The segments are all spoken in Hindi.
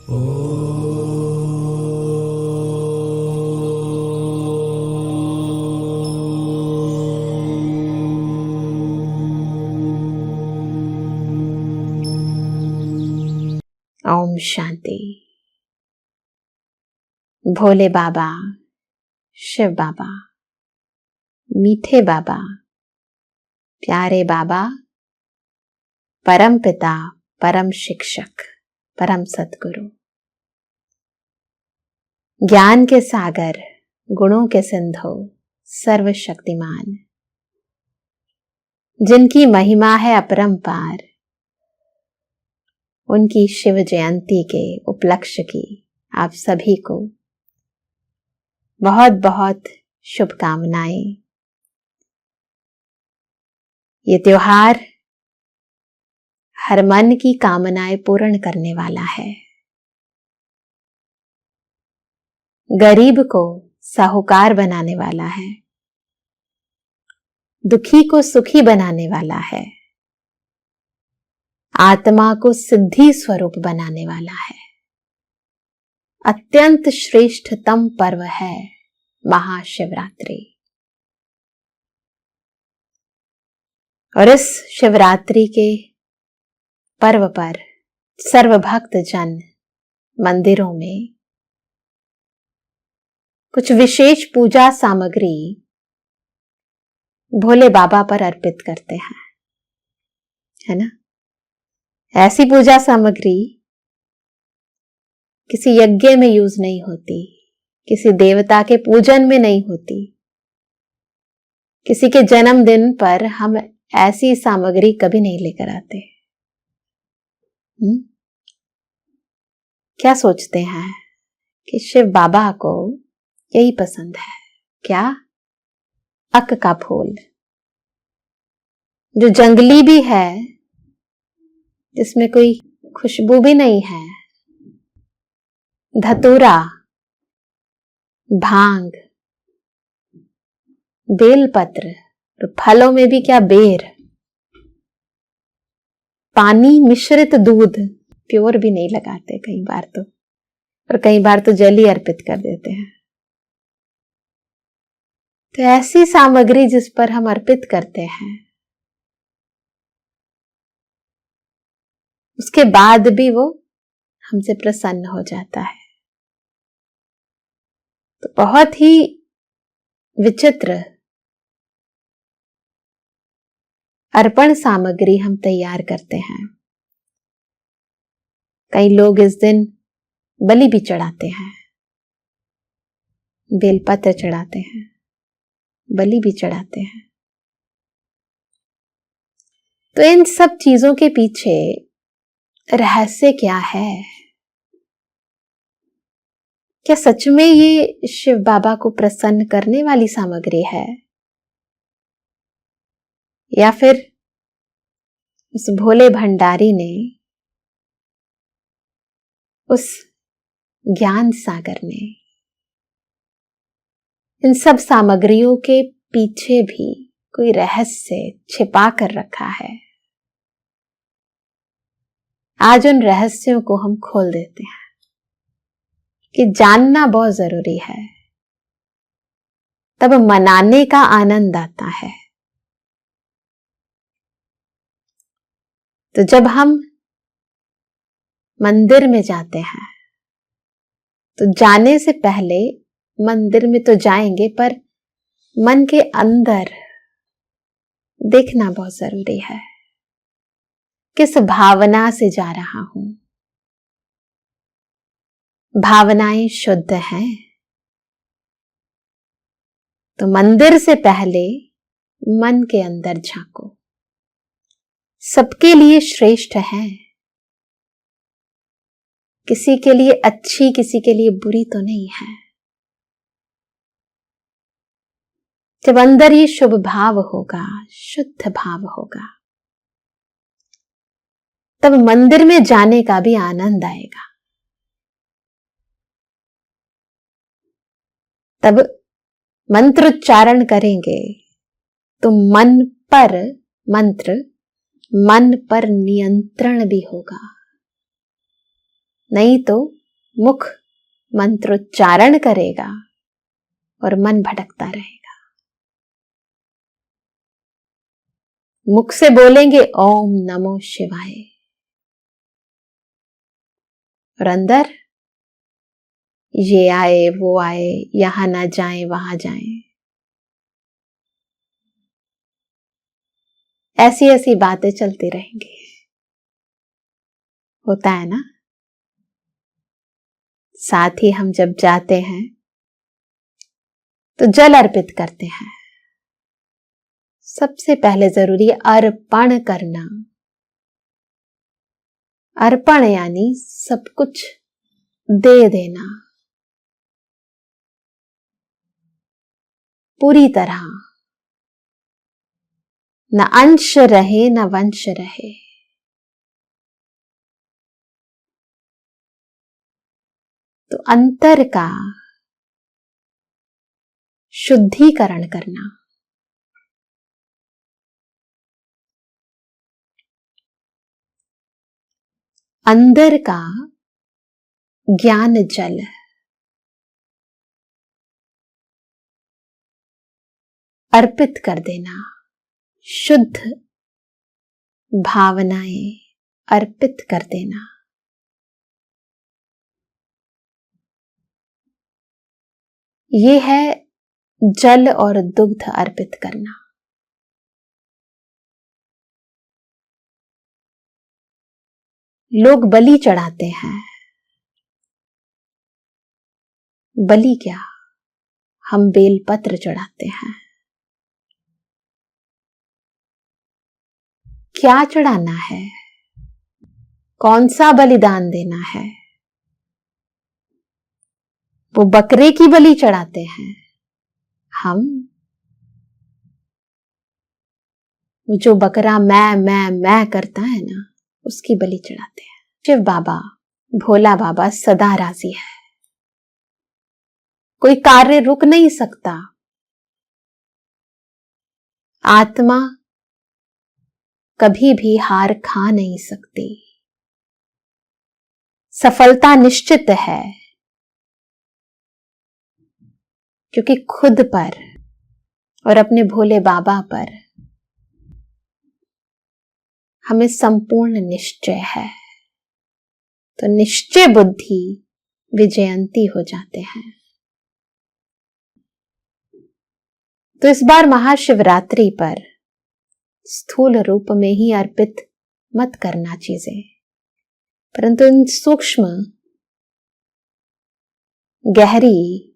ओम शांति। भोले बाबा, शिव बाबा, मीठे बाबा, प्यारे बाबा, परम पिता, परम शिक्षक, परम सद्गुरु, ज्ञान के सागर, गुणों के सिंधु, सर्वशक्तिमान, जिनकी महिमा है अपरंपार, उनकी शिव जयंती के उपलक्ष्य की आप सभी को बहुत बहुत शुभकामनाएं। ये त्योहार हर मन की कामनाएं पूर्ण करने वाला है। गरीब को साहूकार बनाने वाला है, दुखी को सुखी बनाने वाला है, आत्मा को सिद्धि स्वरूप बनाने वाला है। अत्यंत श्रेष्ठतम पर्व है महाशिवरात्रि। और इस शिवरात्रि के पर्व पर सर्वभक्त जन मंदिरों में कुछ विशेष पूजा सामग्री भोले बाबा पर अर्पित करते हैं, है ना। ऐसी पूजा सामग्री किसी यज्ञ में यूज नहीं होती, किसी देवता के पूजन में नहीं होती। किसी के जन्मदिन पर हम ऐसी सामग्री कभी नहीं लेकर आते। क्या सोचते हैं कि शिव बाबा को यही पसंद है क्या? अक का फूल, जो जंगली भी है, जिसमें कोई खुशबू भी नहीं है, धतूरा, भांग, बेलपत्र, और फलों में भी क्या बेर, पानी मिश्रित दूध, प्योर भी नहीं लगाते कई बार तो, और कई बार तो जल ही अर्पित कर देते हैं। तो ऐसी सामग्री जिस पर हम अर्पित करते हैं, उसके बाद भी वो हमसे प्रसन्न हो जाता है। तो बहुत ही विचित्र अर्पण सामग्री हम तैयार करते हैं। कई लोग इस दिन बलि भी चढ़ाते हैं, बेलपत्र चढ़ाते हैं, बलि भी चढ़ाते हैं। तो इन सब चीजों के पीछे रहस्य क्या है? क्या सच में ये शिव बाबा को प्रसन्न करने वाली सामग्री है, या फिर उस भोले भंडारी ने, उस ज्ञान सागर ने इन सब सामग्रियों के पीछे भी कोई रहस्य छिपा कर रखा है? आज उन रहस्यों को हम खोल देते हैं कि जानना बहुत जरूरी है, तब मनाने का आनंद आता है। तो जब हम मंदिर में जाते हैं, तो जाने से पहले मंदिर में तो जाएंगे, पर मन के अंदर देखना बहुत जरूरी है, किस भावना से जा रहा हूं। भावनाएं शुद्ध हैं तो मंदिर से पहले मन के अंदर झांको। सबके लिए श्रेष्ठ है, किसी के लिए अच्छी, किसी के लिए बुरी तो नहीं है। जब अंदर ये शुभ भाव होगा, शुद्ध भाव होगा, तब मंदिर में जाने का भी आनंद आएगा। तब मंत्रोच्चारण करेंगे तो मन पर नियंत्रण भी होगा। नहीं तो मुख मंत्रोच्चारण करेगा और मन भटकता रहेगा। मुख से बोलेंगे ओम नमो शिवाय, और अंदर ये आए वो आए, यहां ना जाए वहां जाए, ऐसी ऐसी बातें चलती रहेंगी। होता है ना। साथ ही हम जब जाते हैं तो जल अर्पित करते हैं। सबसे पहले जरूरी है अर्पण करना। अर्पण यानी सब कुछ दे देना, पूरी तरह, न अंश रहे न वंश रहे। तो अंतर का शुद्धिकरण करना, अंदर का ज्ञान जल, अर्पित कर देना, शुद्ध भावनाएं अर्पित कर देना। ये है जल और दुग्ध अर्पित करना। लोग बलि चढ़ाते हैं। बलि क्या, हम बेलपत्र चढ़ाते हैं। क्या चढ़ाना है, कौन सा बलिदान देना है? वो बकरे की बलि चढ़ाते हैं, हम वो जो बकरा मैं करता है ना, उसकी बलि चढ़ाते हैं। शिव बाबा, भोला बाबा सदा राजी है। कोई कार्य रुक नहीं सकता। आत्मा कभी भी हार खा नहीं सकती। सफलता निश्चित है, क्योंकि खुद पर और अपने भोले बाबा पर हमें संपूर्ण निश्चय है। तो निश्चय बुद्धि विजयंती हो जाते हैं। तो इस बार महाशिवरात्रि पर स्थूल रूप में ही अर्पित मत करना चीजें, परंतु इन सूक्ष्म गहरी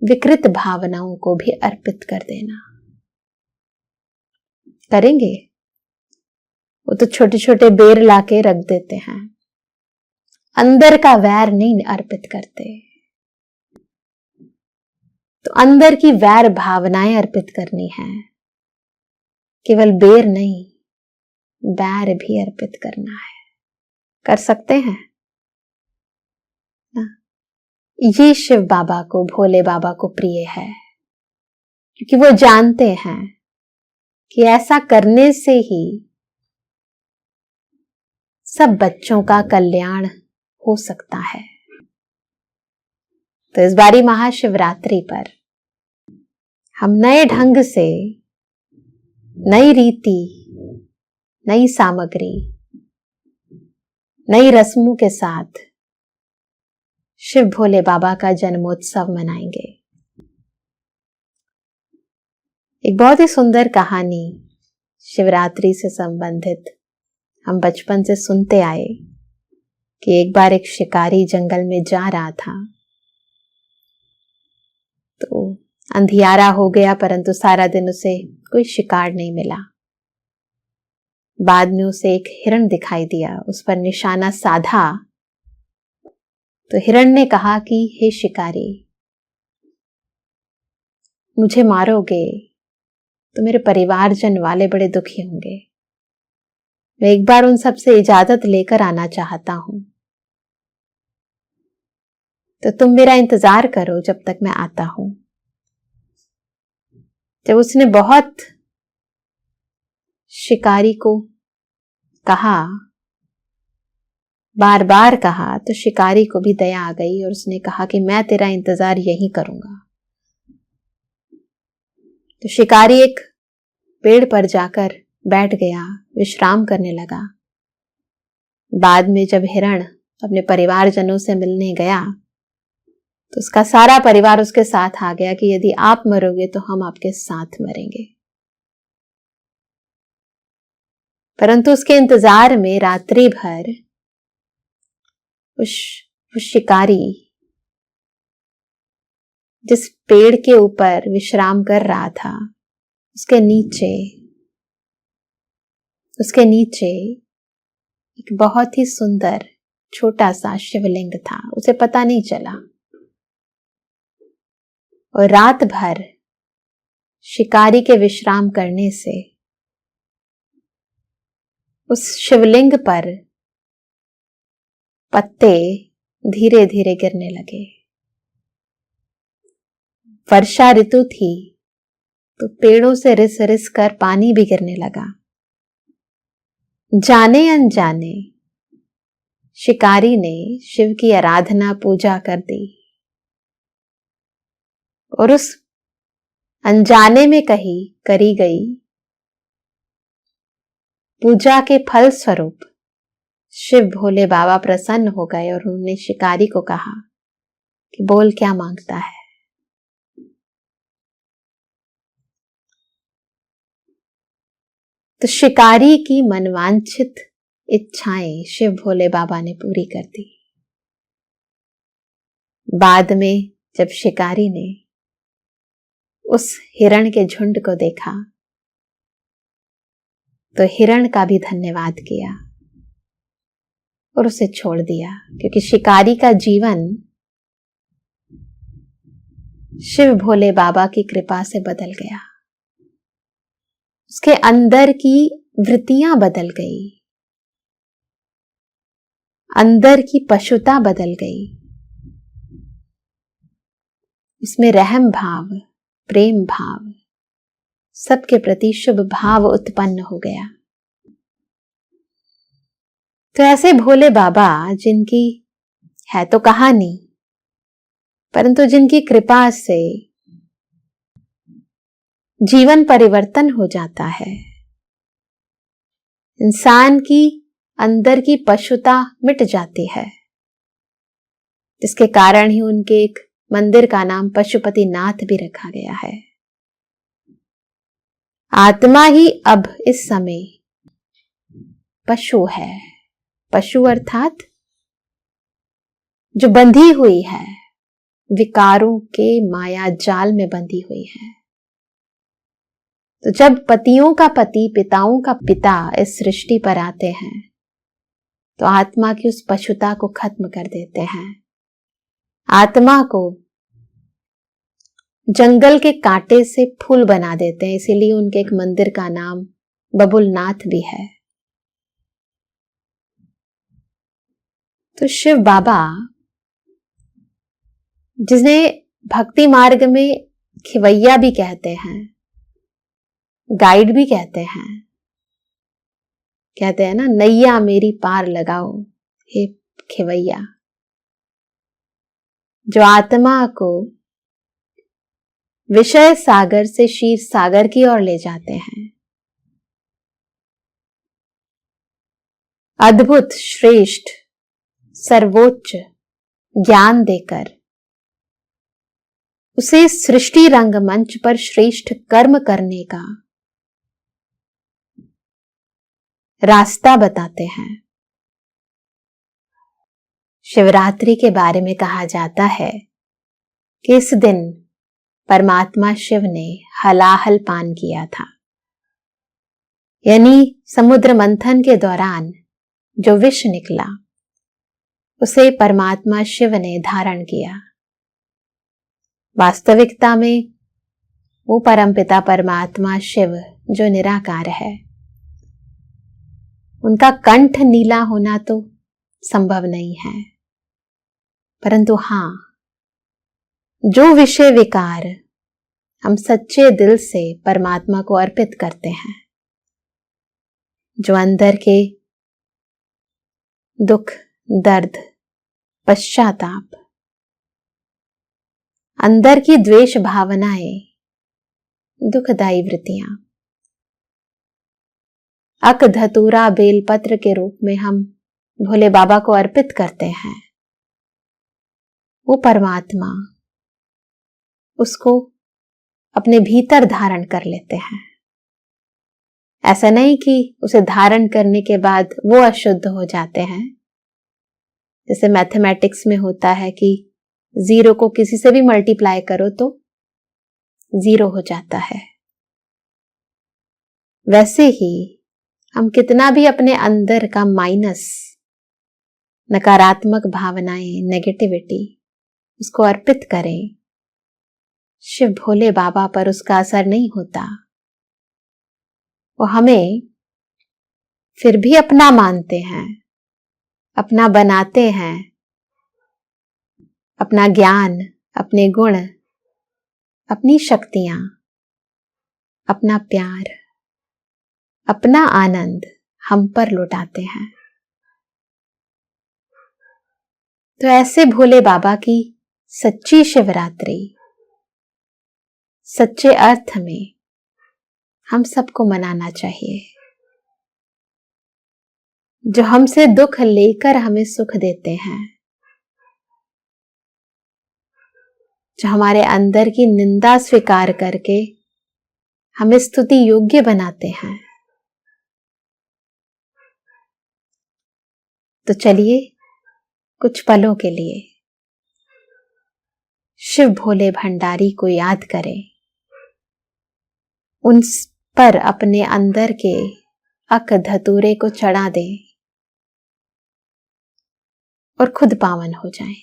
विकृत भावनाओं को भी अर्पित कर देना। करेंगे? वो तो छोटे छोटे बेर लाके रख देते हैं, अंदर का वैर नहीं अर्पित करते। तो अंदर की वैर भावनाएं अर्पित करनी है, केवल बेर नहीं, बैर भी अर्पित करना है। कर सकते हैं ना? ये शिव बाबा को, भोले बाबा को प्रिय है, क्योंकि वो जानते हैं कि ऐसा करने से ही सब बच्चों का कल्याण हो सकता है। तो इस बारी महाशिवरात्रि पर हम नए ढंग से, नई रीति, नई सामग्री, नई रस्मों के साथ शिव भोले बाबा का जन्मोत्सव मनाएंगे। एक बहुत ही सुंदर कहानी शिवरात्रि से संबंधित हम बचपन से सुनते आए कि एक बार एक शिकारी जंगल में जा रहा था, तो अंधियारा हो गया, परंतु सारा दिन उसे कोई शिकार नहीं मिला। बाद में उसे एक हिरण दिखाई दिया, उस पर निशाना साधा तो हिरण ने कहा कि हे शिकारी, मुझे मारोगे तो मेरे परिवारजन वाले बड़े दुखी होंगे। मैं एक बार उन सब से इजाजत लेकर आना चाहता हूं, तो तुम मेरा इंतजार करो जब तक मैं आता हूं। जब उसने बहुत शिकारी को कहा, बार बार कहा तो शिकारी को भी दया आ गई और उसने कहा कि मैं तेरा इंतजार यहीं करूंगा। तो शिकारी एक पेड़ पर जाकर बैठ गया, विश्राम करने लगा। बाद में जब हिरण अपने परिवारजनों से मिलने गया तो उसका सारा परिवार उसके साथ आ गया कि यदि आप मरोगे तो हम आपके साथ मरेंगे। परंतु उसके इंतजार में रात्रि भर उस शिकारी जिस पेड़ के ऊपर विश्राम कर रहा था उसके नीचे एक बहुत ही सुंदर छोटा सा शिवलिंग था। उसे पता नहीं चला और रात भर शिकारी के विश्राम करने से उस शिवलिंग पर पत्ते धीरे धीरे गिरने लगे। वर्षा ऋतु थी तो पेड़ों से रिस रिस कर पानी भी गिरने लगा। जाने अनजाने शिकारी ने शिव की आराधना पूजा कर दी और उस अनजाने में करी गई पूजा के फल स्वरूप शिव भोले बाबा प्रसन्न हो गए और उन्होंने शिकारी को कहा कि बोल क्या मांगता है। तो शिकारी की मनवांछित इच्छाएं शिव भोले बाबा ने पूरी कर दी। बाद में जब शिकारी ने उस हिरण के झुंड को देखा तो हिरण का भी धन्यवाद किया और उसे छोड़ दिया, क्योंकि शिकारी का जीवन शिव भोले बाबा की कृपा से बदल गया। उसके अंदर की वृत्तियां बदल गई, अंदर की पशुता बदल गई। उसमें रहम भाव, प्रेम भाव, सबके प्रति शुभ भाव उत्पन्न हो गया। तो ऐसे भोले बाबा जिनकी है तो कहानी, परंतु जिनकी कृपा से जीवन परिवर्तन हो जाता है, इंसान की अंदर की पशुता मिट जाती है, जिसके कारण ही उनके एक मंदिर का नाम पशुपतिनाथ भी रखा गया है। आत्मा ही अब इस समय पशु है। पशु अर्थात जो बंधी हुई है, विकारों के माया जाल में बंधी हुई है। तो जब पतियों का पति, पिताओं का पिता इस सृष्टि पर आते हैं तो आत्मा की उस पशुता को खत्म कर देते हैं। आत्मा को जंगल के कांटे से फूल बना देते हैं, इसीलिए उनके एक मंदिर का नाम बबुलनाथ भी है। तो शिव बाबा, जिन्हें भक्ति मार्ग में खिवैया भी कहते हैं, गाइड भी कहते हैं ना, नैया मेरी पार लगाओ हे खिवैया, जो आत्मा को विषय सागर से क्षीर सागर की ओर ले जाते हैं। अद्भुत, श्रेष्ठ, सर्वोच्च ज्ञान देकर उसे सृष्टि रंगमंच पर श्रेष्ठ कर्म करने का रास्ता बताते हैं। शिवरात्रि के बारे में कहा जाता है कि इस दिन परमात्मा शिव ने हलाहल पान किया था, यानी समुद्र मंथन के दौरान जो विष निकला उसे परमात्मा शिव ने धारण किया। वास्तविकता में वो परमपिता परमात्मा शिव जो निराकार है, उनका कंठ नीला होना तो संभव नहीं है, परंतु हां, जो विषय विकार हम सच्चे दिल से परमात्मा को अर्पित करते हैं, जो अंदर के दुख दर्द, पश्चाताप, अंदर की द्वेष भावनाएं, दुखदायी वृत्तियां, अक धतूरा बेलपत्र के रूप में हम भोले बाबा को अर्पित करते हैं। वो परमात्मा उसको अपने भीतर धारण कर लेते हैं। ऐसा नहीं कि उसे धारण करने के बाद वो अशुद्ध हो जाते हैं। जैसे मैथमेटिक्स में होता है कि 0 को किसी से भी मल्टीप्लाई करो तो 0 हो जाता है। वैसे ही हम कितना भी अपने अंदर का माइनस, नकारात्मक भावनाएं, नेगेटिविटी उसको अर्पित करें, शिव भोले बाबा पर उसका असर नहीं होता। वो हमें फिर भी अपना मानते हैं, अपना बनाते हैं। अपना ज्ञान, अपने गुण, अपनी शक्तियां, अपना प्यार, अपना आनंद हम पर लुटाते हैं। तो ऐसे भोले बाबा की सच्ची शिवरात्रि, सच्चे अर्थ में हम सबको मनाना चाहिए। जो हमसे दुख लेकर हमें सुख देते हैं, जो हमारे अंदर की निंदा स्वीकार करके हमें स्तुति योग्य बनाते हैं। तो चलिए कुछ पलों के लिए शिव भोले भंडारी को याद करें, उन पर अपने अंदर के अक धतूरे को चढ़ा दें और खुद पावन हो जाएं।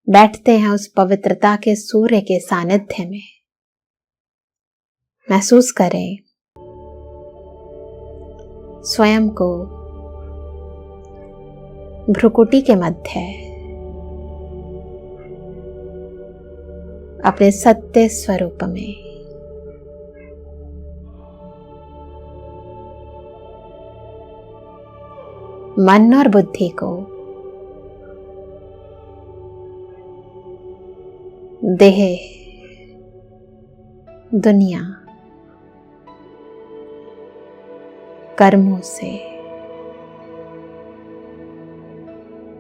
बैठते हैं उस पवित्रता के सूर्य के सानिध्य में। महसूस करें स्वयं को भ्रुकुटी के मध्य अपने सत्य स्वरूप में। मन और बुद्धि को देह, दुनिया, कर्मों से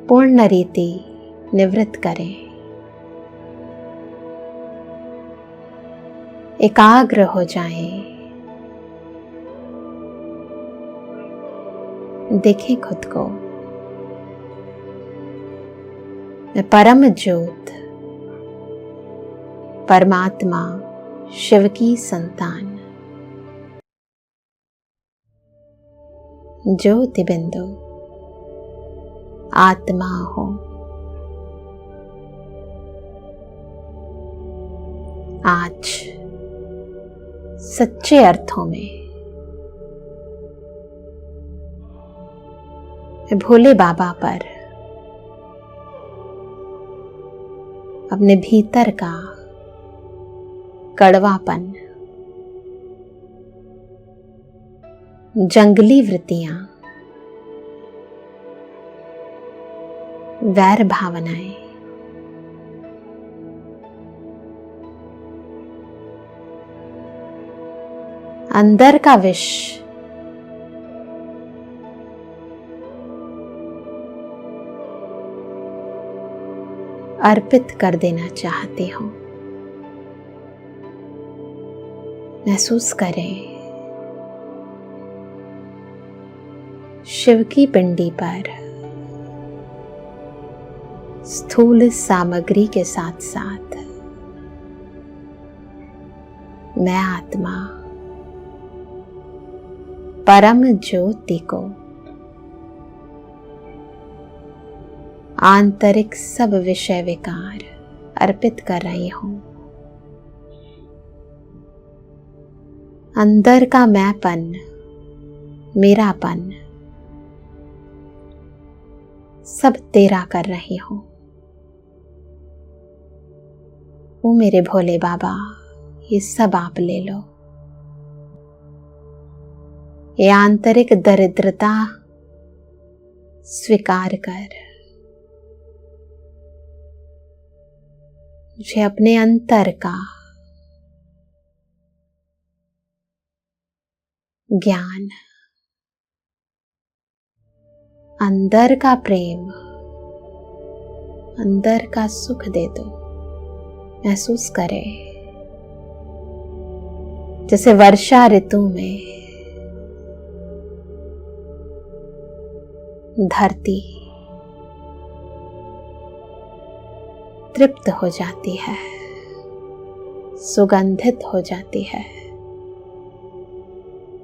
पूर्ण रीति निवृत्त करें। एकाग्र हो जाएं। देखें खुद को, मैं परम ज्योत, परमात्मा शिव की संतान, ज्योति बिंदु आत्मा हूं। आज सच्चे अर्थों में भोले बाबा पर अपने भीतर का कड़वापन, जंगली वृत्तियां, वैर भावनाएं, अंदर का विष अर्पित कर देना चाहती हूं। महसूस करें शिव की पिंडी पर स्थूल सामग्री के साथ साथ मैं आत्मा परम ज्योति को आंतरिक सब विषय विकार अर्पित कर रही हूं। अंदर का मैंपन, मेरापन सब तेरा कर रही हूं। ओ मेरे भोले बाबा, ये सब आप ले लो। ये आंतरिक दरिद्रता स्वीकार कर मुझे अपने अंतर का ज्ञान, अंदर का प्रेम, अंदर का सुख दे दो। महसूस करे जैसे वर्षा ऋतु में धरती तृप्त हो जाती है, सुगंधित हो जाती है।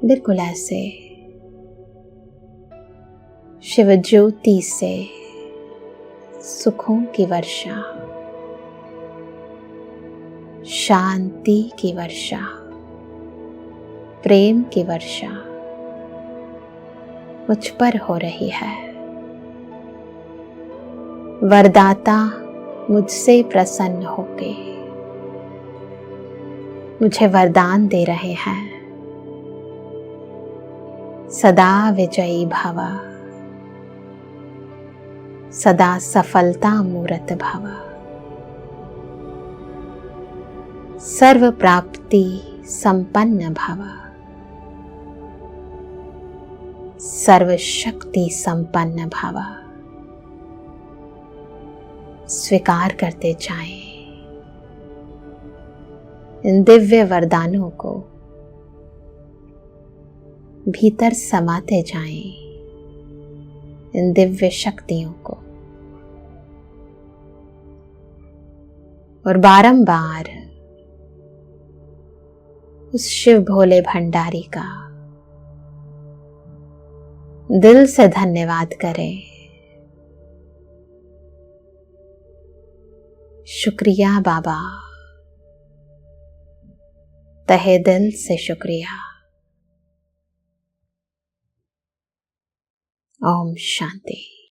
बिल्कुल ऐसे शिव ज्योति से सुखों की वर्षा, शांति की वर्षा, प्रेम की वर्षा मुझ पर हो रही है। वरदाता मुझसे प्रसन्न होके मुझे वरदान दे रहे हैं। सदा विजयी भव, सदा सफलता मूरत भव, सर्व प्राप्ति संपन्न भव, सर्व शक्ति संपन्न भव। स्वीकार करते जाएं इन दिव्य वरदानों को, भीतर समाते जाएं इन दिव्य शक्तियों को, और बारंबार उस शिव भोले भंडारी का दिल से धन्यवाद करें। शुक्रिया बाबा, तहे दिल से शुक्रिया। ओम शांति।